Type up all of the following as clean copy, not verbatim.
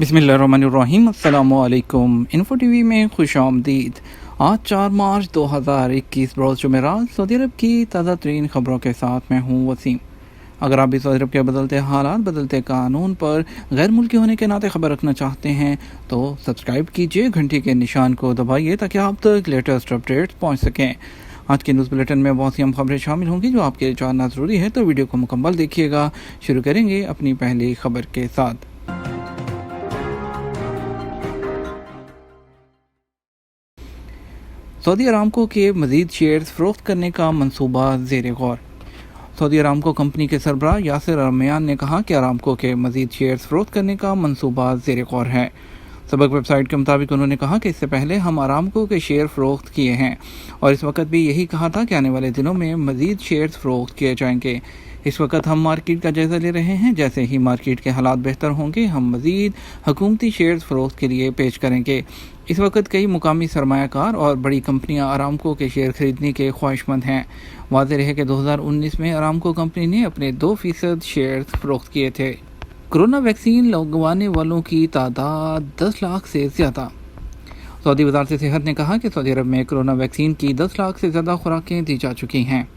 बिस्मिल्लाहिर्रहमानिर्रहीम। अस्सलामुअलैकुम। Info TV में खुश आमदीद। आज 4 मार्च 2021 रोज़ जुमेरात सऊदी अरब की ताज़ा तरीन खबरों के साथ मैं हूँ वसीम। अगर आप भी सऊदी अरब के बदलते हालात, बदलते कानून पर गैर मुल्की होने के नाते खबर रखना चाहते हैं तो सब्सक्राइब कीजिए, घंटी के निशान को दबाइए ताकि आप तक लेटेस्ट अपडेट्स पहुँच सकें। आज के न्यूज़ बुलेटिन में बहुत सी अहम खबरें शामिल होंगी जो आपके लिए जानना ज़रूरी है, तो वीडियो को मुकम्मल देखिएगा। शुरू करेंगे अपनी पहली खबर के साथ। सऊदी अरामको के मज़ीद शेयर्स फ़रोख्त करने का मंसूबा ज़ेर गौर। सऊदी अरामको कंपनी के सरबराह यासिर अरमियान ने कहा कि अरामको के मज़ीद शेयर्स फ़रोख्त करने का मंसूबा ज़ेर गौर है। सबक वेबसाइट के मुताबिक उन्होंने कहा कि इससे पहले हम अरामको के शेयर फ़रोख्त किए हैं और इस वक्त भी यही कहा था कि आने वाले दिनों में मज़ीद शेयर्स फ़रोख्त किए जाएंगे। इस वक्त हम मार्केट का जायज़ा ले रहे हैं, जैसे ही मार्केट के हालात बेहतर होंगे हम मज़ीद हुकूमती शेयर्स फ़रोख्त के लिए पेश करेंगे। इस वक्त कई मुकामी सरमायाकार और बड़ी कंपनियां अरामको के शेयर खरीदने के ख्वाहिशमंद हैं। वाज़ेह है कि 2019 में अरामको कंपनी ने अपने 2% शेयर्स फ़रोख्त किए थे। कोरोना वैक्सीन लगवाने वालों की तादाद 10 लाख से ज़्यादा। सऊदी वज़ारत सेहत ने कहा कि सऊदी अरब में कोरोना वैक्सीन की 10 लाख से ज़्यादा खुराकें दी जा चुकी हैं।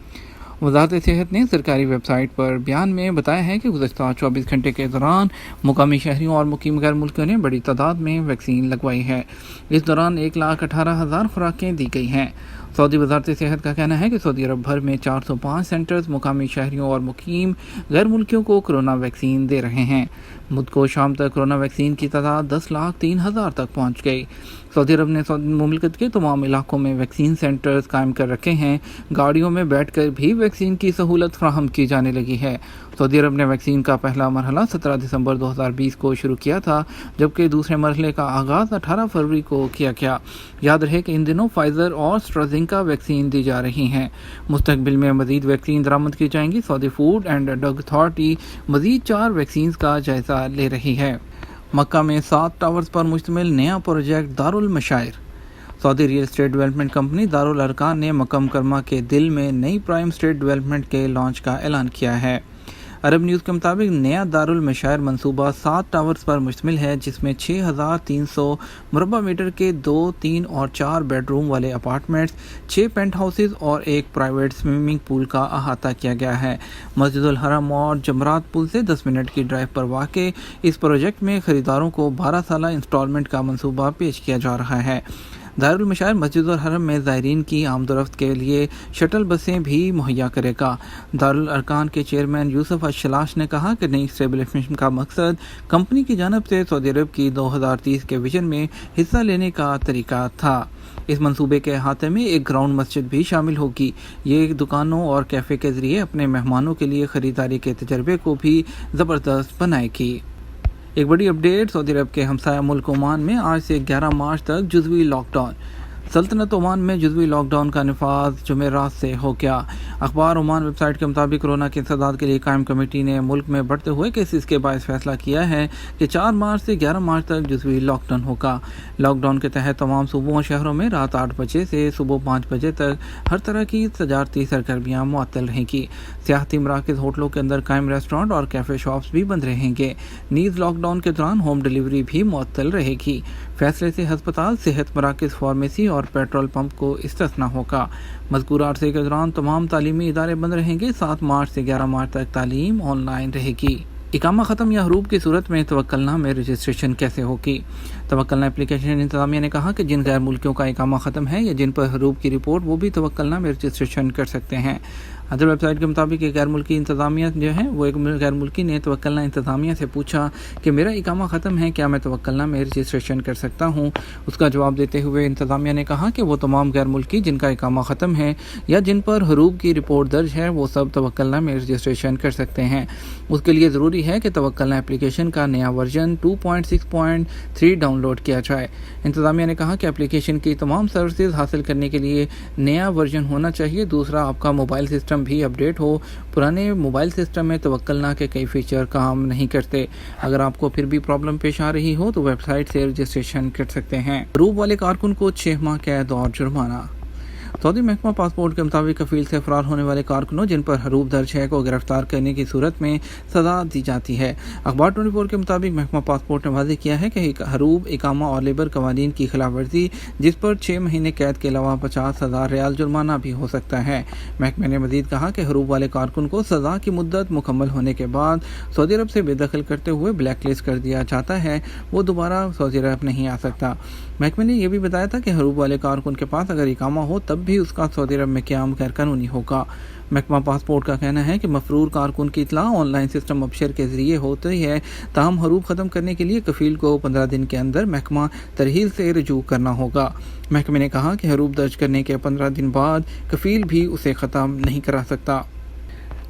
वज़ारत सेहत ने सरकारी वेबसाइट पर बयान में बताया है कि गुज़श्ता 24 घंटे के दौरान मुकामी शहरियों और मुकीम गैर मुल्कियों ने बड़ी तादाद में वैक्सीन लगवाई है। इस दौरान 1,18,000 खुराकें दी गई हैं। सऊदी वज़ारत सेहत का कहना है कि सऊदी अरब भर में 405 सेंटर्स मुकामी शहरियों और मुकीम गैर मुल्कियों को कोरोना वैक्सीन दे रहे हैं। बुध को शाम तक कोरोना वैक्सीन की तादाद 10,03,000 तक पहुँच गई। सऊदी अरब ने मुमलिकत के तमाम इलाकों में वैक्सीन सेंटर्स कायम कर रखे हैं। गाड़ियों में बैठकर भी वैक्सीन की सहूलत फराहम की जाने लगी है। सऊदी अरब ने वैक्सीन का पहला मरहला 17 दिसंबर 2020 को शुरू किया था, जबकि दूसरे मरहले का आगाज़ 18 फरवरी को किया गया। याद रहे कि इन दिनों फाइज़र और एस्ट्राज़ेनेका वैक्सीन दी जा रही हैं। मुस्तकबिल में मज़ीद वैक्सीन दरामद की जाएंगी। Saudi food and drug authority मज़ीद 4 वैक्सीन का जायज़ा ले रही है। मक्का में 7 टावर्स पर मुश्तमिल नया project Darul Mashair. Saudi real estate development company Darul Arkan ने मक्का मुकरमा के दिल में नई प्राइम स्टेट डेवलपमेंट के लॉन्च का ऐलान किया है। अरब न्यूज़ के मुताबिक नया दारुल मशायर मंसूबा 7 टावर्स पर मुश्तमिल है, जिसमें 6,300 मुरबा मीटर के 2, 3 और 4 बेडरूम वाले अपार्टमेंट्स, 6 पेंट हाउसेज और एक प्राइवेट स्विमिंग पूल का अहाता किया गया है। मस्जिदुल हरम और जमरात पुल से 10 मिनट की ड्राइव पर वाक़े इस प्रोजेक्ट में खरीदारों को 12 साला इंस्टॉलमेंट का मंसूबा पेश किया जा रहा है। दारुल मशायर मस्जिद और हरम में ज़ायरीन की आमदोरफ्त के लिए शटल बसें भी मुहैया करेगा। दारुल अरकान के चेयरमैन यूसुफ अशलाश ने कहा कि नई इस्टेब्लिशमेंट का मकसद कंपनी की जानब से सऊदी अरब की 2030 के विजन में हिस्सा लेने का तरीका था। इस मंसूबे के अहाते में एक ग्राउंड मस्जिद भी शामिल होगी। ये दुकानों और कैफ़े के ज़रिए अपने मेहमानों के लिए ख़रीदारी के तजर्बे को भी ज़बरदस्त बनाएगी। एक बड़ी अपडेट, सऊदी अरब के हमसाया मुल्क ओमान में आज से 11 मार्च तक जुज़वी लॉकडाउन। सल्तनत ओमान में जुज़वी लॉकडाउन का नफाज जुमेरात से हो गया। अखबार ओमान वेबसाइट के मुताबिक कोरोना के इंसदाद के लिए कायम कमेटी ने मुल्क में बढ़ते हुए केसेस के बायस फैसला किया है कि 4 मार्च से 11 मार्च तक जुज़वी लॉकडाउन होगा। लॉकडाउन के तहत तमाम सूबों और शहरों में रात 8 बजे से सुबह 5 बजे तक हर तरह की तजारती सरगर्मियाँ मुअत्तल रहेंगी। सियाहती मराकज़, होटलों के अंदर कायम रेस्टोरेंट और कैफ़े शॉप्स भी बंद रहेंगे। नीज़ लॉकडाउन के दौरान होम डिलीवरी भी मुअत्तल रहेगी। फैसले से हस्पताल, सेहत मराकज़, फार्मेसी और पेट्रोल पंप को इस्तिस्ना होगा। मज़कूर अरसे के दौरान तमाम तालीमी इदारे बंद रहेंगे। 7 मार्च से 11 मार्च तक तालीम ऑनलाइन रहेगी। इकामा ख़त्म या हरूब की सूरत में तवक्कलना में रजिस्ट्रेशन कैसे होगी? तवक्कलना एप्लीकेशन इंतज़ामिया ने कहा कि जिन गैर मुल्कियों का इकामा ख़त्म है या जिन पर हरूब की रिपोर्ट, वो भी तवक्कलना में रजिस्ट्रेशन कर सकते हैं। अदर वेबसाइट के मुताबिक एक गैर मुल्की इंतज़ामिया जो है वो एक गैर मुल्की ने तवक्कलना इंतज़ामिया से पूछा कि मेरा इकामा ख़त्म है, क्या मैं तवक्कलना में रजिस्ट्रेशन कर सकता हूँ? उसका जवाब देते हुए इंतज़ामिया ने कहा कि वो तमाम गैर मुल्की जिनका इकामा ख़त्म है या जिन पर हरूब की रिपोर्ट दर्ज है वो सब तवक्कलना में रजिस्ट्रेशन कर सकते हैं। उसके लिए ज़रूरी है कि तवक्कलना एप्लीकेशन का नया वर्जन 2.6.3 डाउनलोड किया जाए। इंतज़ामिया ने कहा कि एप्लीकेशन की तमाम सर्विसेज हासिल करने के लिए नया वर्जन होना चाहिए। दूसरा, आपका मोबाइल सिस्टम भी अपडेट हो। पुराने मोबाइल सिस्टम में तवक्कलना के कई फीचर काम नहीं करते। अगर आपको फिर भी प्रॉब्लम पेश आ रही हो तो वेबसाइट से रजिस्ट्रेशन कर सकते हैं। हरूब वाले कारकुन को 6 माह कैद और जुर्माना। सऊदी महकमा पासपोर्ट के मुताबिक कफील से फरार होने वाले कारकुनों जिन पर हरूब दर्ज है को गिरफ्तार करने की सूरत में सज़ा दी जाती है। अखबार 24 के मुताबिक महकमा पासपोर्ट ने वाज़ेह किया है कि हरूब, इकामा और लेबर कवानीन की खिलाफ वर्जी जिस पर 6 महीने कैद के अलावा 50,000 रियाल जुर्माना भी हो सकता है। महकमे ने मजीद कहा कि हरूब वाले कारकुन को सज़ा की मुद्दत मुकम्मल होने के बाद सऊदी अरब से बेदखल करते हुए ब्लैक लिस्ट कर दिया जाता है, वो दोबारा सऊदी अरब नहीं आ सकता। महकमे ने यह भी बताया था कि हरूब वाले कारकुन के पास अगर इकामा हो तब भी उसका सऊदी अरब में क़याम गैर कानूनी होगा। महकमा पासपोर्ट का कहना है कि मफरूर कारकुन की इतला ऑनलाइन सिस्टम अबशर के जरिए होती है, ताहम हरूब ख़त्म करने के लिए कफील को 15 दिन के अंदर महकमा तरहील से रजू करना होगा। महकमे ने कहा कि हरूब दर्ज करने के 15 दिन बाद कफील भी उसे ख़त्म नहीं करा सकता।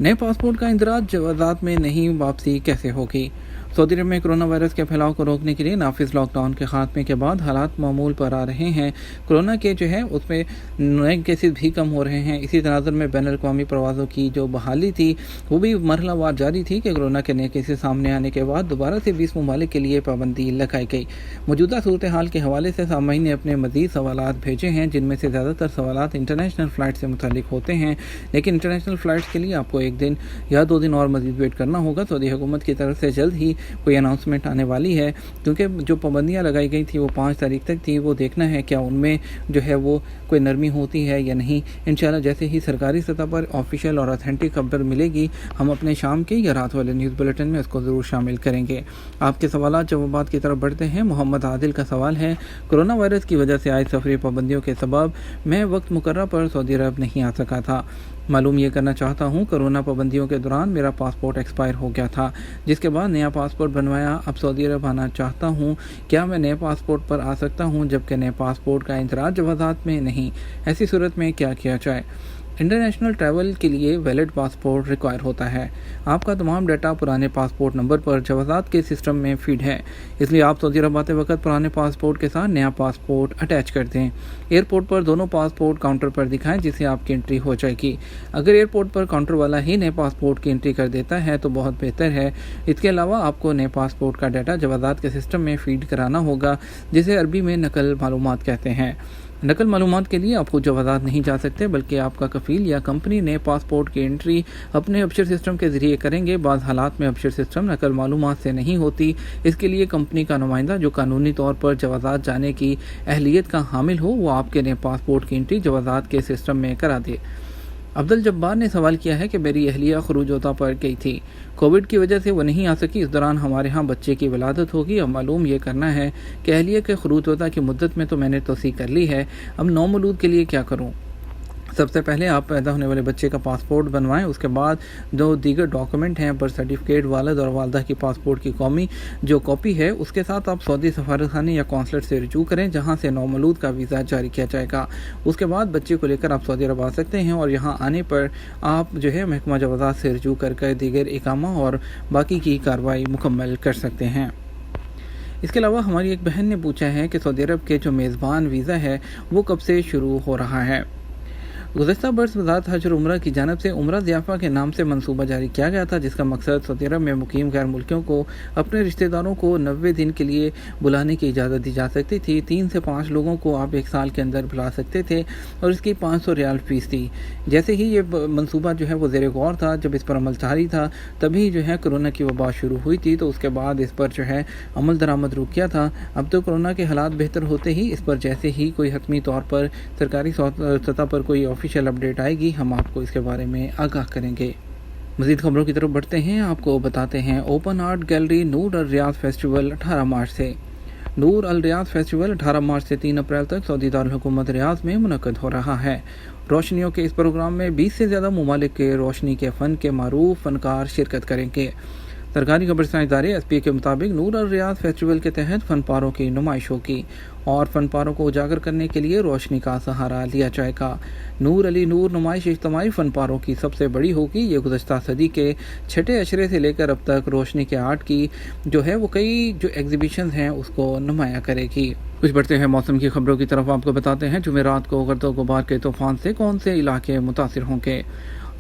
नए पासपोर्ट का इंदराज जवाज़ात में नहीं वापसी कैसे होगी? सऊदी अरब में कोरोना वायरस के फैलाव को रोकने के लिए नाफिज लॉकडाउन के खात्मे के बाद हालात मामूल पर आ रहे हैं। कोरोना के जो है उसमें नए केसेस भी कम हो रहे हैं। इसी तनाज़ुर में बैन अल-अक़वामी परवाज़ों की जो बहाली थी वो भी मरहलावार जारी थी कि कोरोना के नए केसेस सामने आने के बाद दोबारा से 20 ममालिक के लिए पाबंदी लगाई गई। मौजूदा सूरत हाल के हवाले से सामाईन ने अपने मज़ीद सवालात भेजे हैं, जिनमें से ज़्यादातर सवालात इंटरनेशनल फ़्लाइट से मुतल्लिक होते हैं, लेकिन इंटरनेशनल फ़्लाइट्स के लिए आपको 1 दिन या 2 दिन और मज़ीद वेट करना होगा। सऊदी हुकूमत की तरफ से जल्द ही कोई अनाउंसमेंट आने वाली है, क्योंकि जो पाबंदियां लगाई गई थी वो 5 तारीख तक थी। वो देखना है क्या उनमें जो है वो कोई नरमी होती है या नहीं। इंशाल्लाह जैसे ही सरकारी सतह पर ऑफिशियल और ऑथेंटिक खबर मिलेगी, हम अपने शाम के या रात वाले न्यूज़ बुलेटिन में इसको ज़रूर शामिल करेंगे। आपके सवालात जवाबात की तरफ बढ़ते हैं। मोहम्मद आदिल का सवाल है, कोरोना वायरस की वजह से आए सफरी पाबंदियों के सबब मैं वक्त मुकर्रर पर सऊदी अरब नहीं आ सका था। मालूम ये करना चाहता हूँ, कोरोना पाबंदियों के दौरान मेरा पासपोर्ट एक्सपायर हो गया था, जिसके बाद नया पासपोर्ट बनवाया। अब सऊदी अरब आना चाहता हूँ, क्या मैं नए पासपोर्ट पर आ सकता हूँ जबकि नए पासपोर्ट का इंदराज जवाज़ात में नहीं? ऐसी सूरत में क्या किया जाए? इंटरनेशनल ट्रैवल के लिए वैलिड पासपोर्ट रिक्वायर होता है। आपका तमाम डाटा पुराने पासपोर्ट नंबर पर जवाज़ात के सिस्टम में फीड है, इसलिए आप सऊदी अरब आते वक्त पुराने पासपोर्ट के साथ नया पासपोर्ट अटैच कर दें। एयरपोर्ट पर दोनों पासपोर्ट काउंटर पर दिखाएं, जिससे आपकी एंट्री हो जाएगी। अगर एयरपोर्ट पर काउंटर वाला ही नए पासपोर्ट की एंट्री कर देता है तो बहुत बेहतर है। इसके अलावा आपको नए पासपोर्ट का डाटा जवाज़ात के सिस्टम में फीड कराना होगा, जिसे अरबी में नकल मालूमात कहते हैं। नकल मालूमात के लिए आप खुद जवाज़ात नहीं जा सकते, बल्कि आपका कफील या कंपनी नए पासपोर्ट की एंट्री अपने अबशर सिस्टम के ज़रिए करेंगे। बाज़ हालात में अबशर सिस्टम नकल मालूमात से नहीं होती। इसके लिए कंपनी का नुमाइंदा जो कानूनी तौर पर जवाज़ात जाने की अहलियत का हामिल हो, वो आपके नए पासपोर्ट की एंट्री जवाज़ात के सिस्टम में करा दे। अब्दुल जब्बार ने सवाल किया है कि मेरी अहलिया खरूजोता पर गई थी, कोविड की वजह से वो नहीं आ सकी। इस दौरान हमारे यहाँ बच्चे की विलादत होगी। अब मालूम ये करना है कि अहलिया के खरूजोता की मुद्दत में तो मैंने तोसी कर ली है, अब नौमौलूद के लिए क्या करूँ? सबसे पहले आप पैदा होने वाले बच्चे का पासपोर्ट बनवाएं। उसके बाद जो दीगर डॉक्यूमेंट हैं, बर्थ सर्टिफिकेट, वालिद और वालदा की पासपोर्ट की कौमी जो कॉपी है, उसके साथ आप सऊदी सफारतखाने या कौंसलेट से रजू करें, जहां से नौमौलूद का वीज़ा जारी किया जाएगा। उसके बाद बच्चे को लेकर आप सऊदी अरब आ सकते हैं और यहाँ आने पर आप जो है महकमा जवाज़ात से रजू कर दीगर इकामा और बाकी की कार्रवाई मुकम्मल कर सकते हैं। इसके अलावा हमारी एक बहन ने पूछा है कि सऊदी अरब के जो मेज़बान वीज़ा है वो कब से शुरू हो रहा है। गुज़श्ता बरस वज़ारत हज और उम्रा की जानिब से उम्रा ज़ियाफ़ा के नाम से मंसूबा जारी किया गया था, जिसका मकसद सऊदी अरब में मुकीम गैर मुल्कियों को अपने रिश्तेदारों को 90 दिन के लिए बुलाने की इजाज़त दी जा सकती थी। 3 से 5 लोगों को आप 1 साल के अंदर बुला सकते थे और इसकी 500 रियाल फ़ीस थी। जैसे ही ये मंसूबा जो है वो ज़ेर गौर था, जब इस पर अमल जारी था, तभी जो है कोरोना की वबा शुरू हुई थी, तो उसके बाद इस पर जो है अमल दरामद रुक गया था। अब तो कोरोना के हालात बेहतर होते ही इस पर जैसे ही कोई हतमी तौर पर सरकारी सतह पर कोई ऑफिशियल अपडेट आएगी, हम आपको इसके बारे में आगाह करेंगे। मज़ीद खबरों की तरफ बढ़ते हैं। आपको बताते हैं ओपन आर्ट गैलरी नूर अल रियाद फेस्टिवल 18 मार्च से। नूर अल रियाद फेस्टिवल 18 मार्च से 3 अप्रैल तक सऊदी दारुल हुकूमत रियाद में मुनक़्क़द हो रहा है। रोशनियों के इस प्रोग्राम में 20 से ज़्यादा ममालिक के रोशनी के फ़न के मारूफ फ़नकार शिरकत करेंगे। सरकारी खबरसां इदारे एसपी के मुताबिक नूर अल रियाद फेस्टिवल के तहत फ़नपारों की नुमाइश होगी और फ़नपारों को उजागर करने के लिए रोशनी का सहारा लिया जाएगा। नूर अली नूर नुमाइश इज्तिमाई फ़नपारों की सबसे बड़ी होगी। ये गुज़श्ता सदी के 6 अशरे से लेकर अब तक रोशनी के आर्ट की जो है वो कई जो एग्जीबिशन हैं उसको नुमाया करेगी। कुछ बढ़ते हैं मौसम की खबरों की तरफ। आपको बताते हैं जुमेरात को गर्दो गुबार के तूफ़ान से कौन से इलाके मुतासिर होंगे।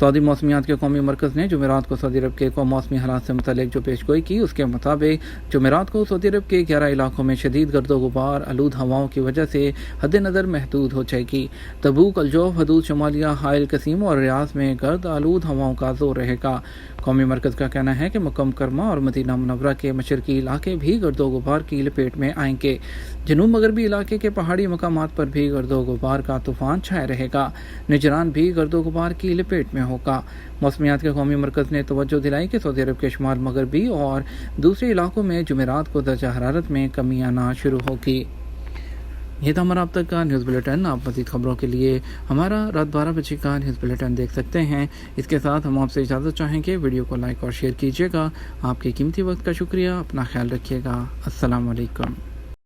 سعودی موسمیات کے قومی مرکز نے جمعرات کو سعودی عرب کے موسمی حالات سے متعلق جو پیش گوئی کی، اس کے مطابق جمعرات کو سعودی عرب کے 11 علاقوں میں شدید گرد و غبار آلود ہواؤں کی وجہ سے حد نظر محدود ہو جائے گی۔ تبوک، الجوف، حدود شمالیہ، حائل قسیم اور ریاض میں گرد آلود ہواؤں کا زور رہے گا۔ قومی مرکز کا کہنا ہے کہ مکہ مکرمہ اور مدینہ منورہ کے مشرقی علاقے بھی گرد و غبار کی لپیٹ میں آئیں گے۔ جنوب مغربی علاقے کے پہاڑی مقامات پر بھی گرد و غبار کا طوفان چھائے رہے گا۔ نجران بھی گرد و غبار کی لپیٹ میں ہوگا۔ موسمیات کے قومی مرکز نے توجہ دلائی کہ سعودی عرب کے شمال مغربی اور دوسرے علاقوں میں جمعرات کو درجہ حرارت میں کمی آنا شروع ہوگی۔ یہ تھا ہمارا اب تک کا نیوز بلیٹن۔ آپ مزید خبروں کے لیے ہمارا رات 12 بجے کا نیوز بلیٹن دیکھ سکتے ہیں۔ اس کے ساتھ ہم آپ سے اجازت چاہیں گے، ویڈیو کو لائک اور شیئر کیجیے گا۔ آپ کے قیمتی وقت کا شکریہ۔ اپنا خیال رکھیے گا۔ السلام علیکم۔